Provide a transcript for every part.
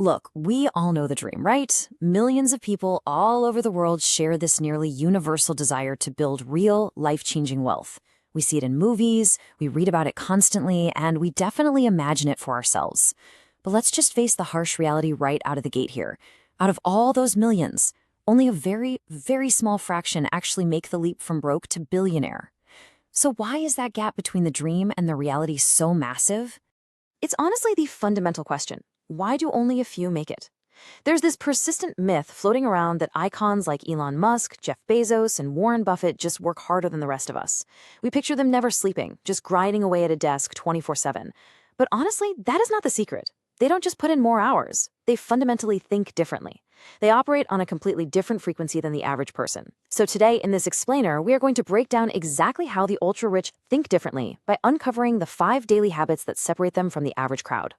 Look, we all know the dream, right? Millions of people all over the world share this nearly universal desire to build real, life-changing wealth. We see it in movies, we read about it constantly, and we definitely imagine it for ourselves. But let's just face the harsh reality right out of the gate here. Out of all those millions, only a very, very small fraction actually make the leap from broke to billionaire. So why is that gap between the dream and the reality so massive? It's honestly the fundamental question. Why do only a few make it? There's this persistent myth floating around that icons like Elon Musk, Jeff Bezos, and Warren Buffett just work harder than the rest of us. We picture them never sleeping, just grinding away at a desk 24/7. But honestly, that is not the secret. They don't just put in more hours. They fundamentally think differently. They operate on a completely different frequency than the average person. So today, in this explainer, we are going to break down exactly how the ultra-rich think differently by uncovering the 5 daily habits that separate them from the average crowd.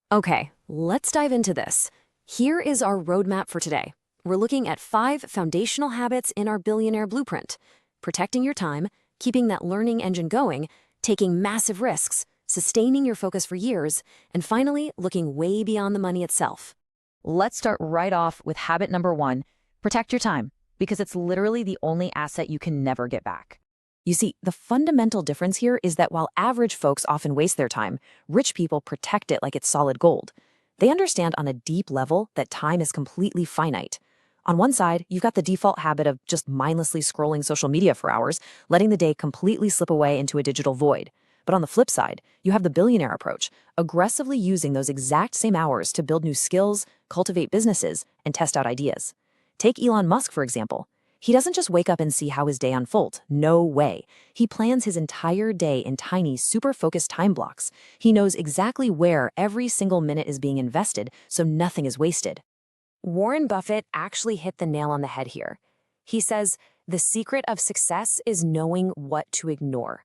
Okay, let's dive into this. Here is our roadmap for today. We're looking at 5 foundational habits in our billionaire blueprint. Protecting your time, keeping that learning engine going, taking massive risks, sustaining your focus for years, and finally, looking way beyond the money itself. Let's start right off with habit number 1, protect your time, because it's literally the only asset you can never get back. You see, the fundamental difference here is that while average folks often waste their time, rich people protect it like it's solid gold. They understand on a deep level that time is completely finite. On one side, you've got the default habit of just mindlessly scrolling social media for hours, letting the day completely slip away into a digital void. But on the flip side, you have the billionaire approach, aggressively using those exact same hours to build new skills, cultivate businesses, and test out ideas. Take Elon Musk, for example. He doesn't just wake up and see how his day unfolds. No way. He plans his entire day in tiny, super focused time blocks. He knows exactly where every single minute is being invested, so nothing is wasted. Warren Buffett actually hit the nail on the head here. He says, the secret of success is knowing what to ignore.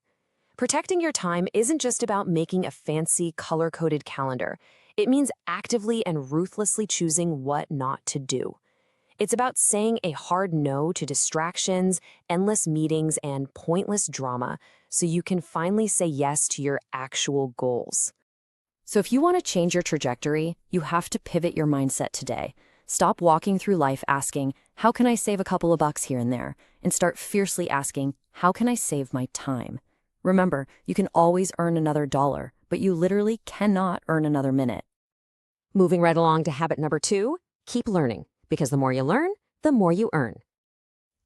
Protecting your time isn't just about making a fancy, color-coded calendar. It means actively and ruthlessly choosing what not to do. It's about saying a hard no to distractions, endless meetings, and pointless drama so you can finally say yes to your actual goals. So if you want to change your trajectory, you have to pivot your mindset today. Stop walking through life asking, how can I save a couple of bucks here and there? And start fiercely asking, how can I save my time? Remember, you can always earn another dollar, but you literally cannot earn another minute. Moving right along to habit number 2, keep learning. Because the more you learn, the more you earn.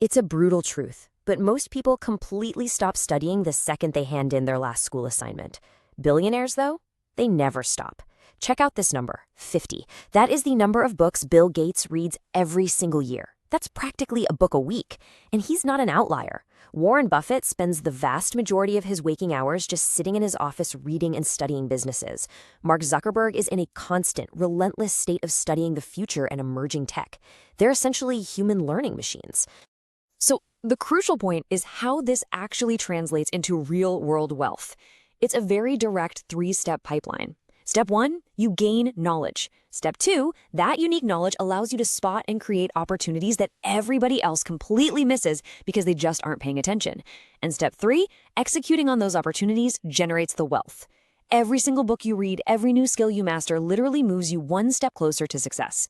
It's a brutal truth, but most people completely stop studying the second they hand in their last school assignment. Billionaires, though, they never stop. Check out this number, 50. That is the number of books Bill Gates reads every single year. That's practically a book a week, and he's not an outlier. Warren Buffett spends the vast majority of his waking hours just sitting in his office reading and studying businesses. Mark Zuckerberg is in a constant, relentless state of studying the future and emerging tech. They're essentially human learning machines. So the crucial point is how this actually translates into real-world wealth. It's a very direct 3-step pipeline. Step 1, you gain knowledge. Step 2, that unique knowledge allows you to spot and create opportunities that everybody else completely misses because they just aren't paying attention. And step 3, executing on those opportunities generates the wealth. Every single book you read, every new skill you master literally moves you one step closer to success.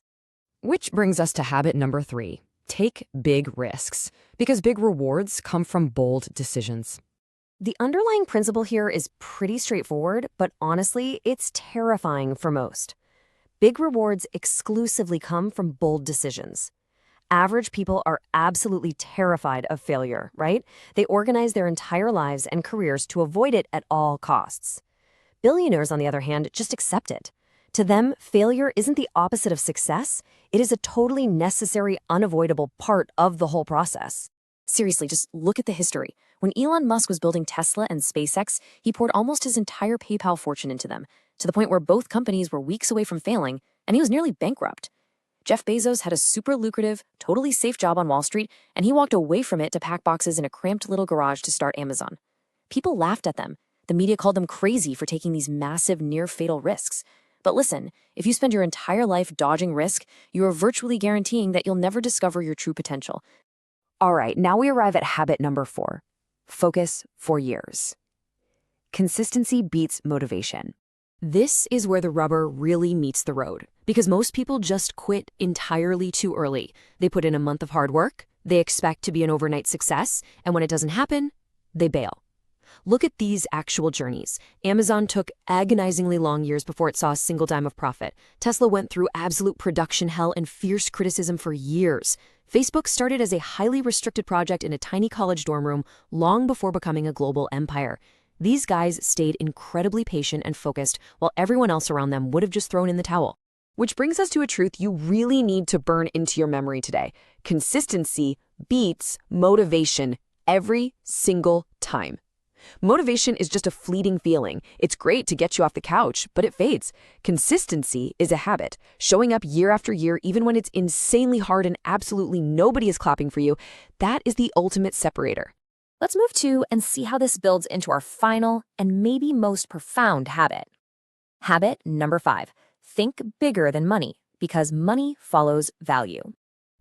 Which brings us to habit number 3, take big risks, because big rewards come from bold decisions. The underlying principle here is pretty straightforward, but honestly, it's terrifying for most. Big rewards exclusively come from bold decisions. Average people are absolutely terrified of failure, right? They organize their entire lives and careers to avoid it at all costs. Billionaires, on the other hand, just accept it. To them, failure isn't the opposite of success. It is a totally necessary, unavoidable part of the whole process. Seriously, just look at the history. When Elon Musk was building Tesla and SpaceX, he poured almost his entire PayPal fortune into them, to the point where both companies were weeks away from failing, and he was nearly bankrupt. Jeff Bezos had a super lucrative, totally safe job on Wall Street, and he walked away from it to pack boxes in a cramped little garage to start Amazon. People laughed at them. The media called them crazy for taking these massive, near-fatal risks. But listen, if you spend your entire life dodging risk, you are virtually guaranteeing that you'll never discover your true potential. All right, now we arrive at habit number 4. Focus for years. Consistency beats motivation. This is where the rubber really meets the road, because most people just quit entirely too early. They put in a month of hard work, they expect to be an overnight success, and when it doesn't happen, they bail. Look at these actual journeys. Amazon took agonizingly long years before it saw a single dime of profit. Tesla went through absolute production hell and fierce criticism for years. Facebook started as a highly restricted project in a tiny college dorm room long before becoming a global empire. These guys stayed incredibly patient and focused while everyone else around them would have just thrown in the towel. Which brings us to a truth you really need to burn into your memory today. Consistency beats motivation every single time. Motivation is just a fleeting feeling. It's great to get you off the couch, but it fades. Consistency is a habit. Showing up year after year, even when it's insanely hard and absolutely nobody is clapping for you, that is the ultimate separator. Let's move to and see how this builds into our final and maybe most profound habit. Habit number 5, think bigger than money, because money follows value.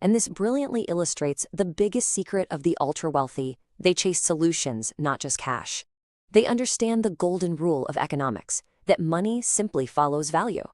And this brilliantly illustrates the biggest secret of the ultra-wealthy. They chase solutions, not just cash. They understand the golden rule of economics, that money simply follows value.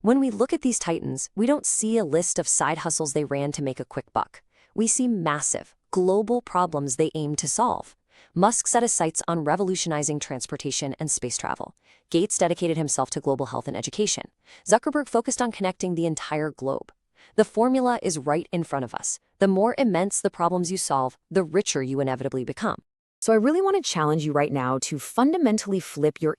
When we look at these titans, we don't see a list of side hustles they ran to make a quick buck. We see massive, global problems they aim to solve. Musk set his sights on revolutionizing transportation and space travel. Gates dedicated himself to global health and education. Zuckerberg focused on connecting the entire globe. The formula is right in front of us. The more immense the problems you solve, the richer you inevitably become. So I really want to challenge you right now to fundamentally flip your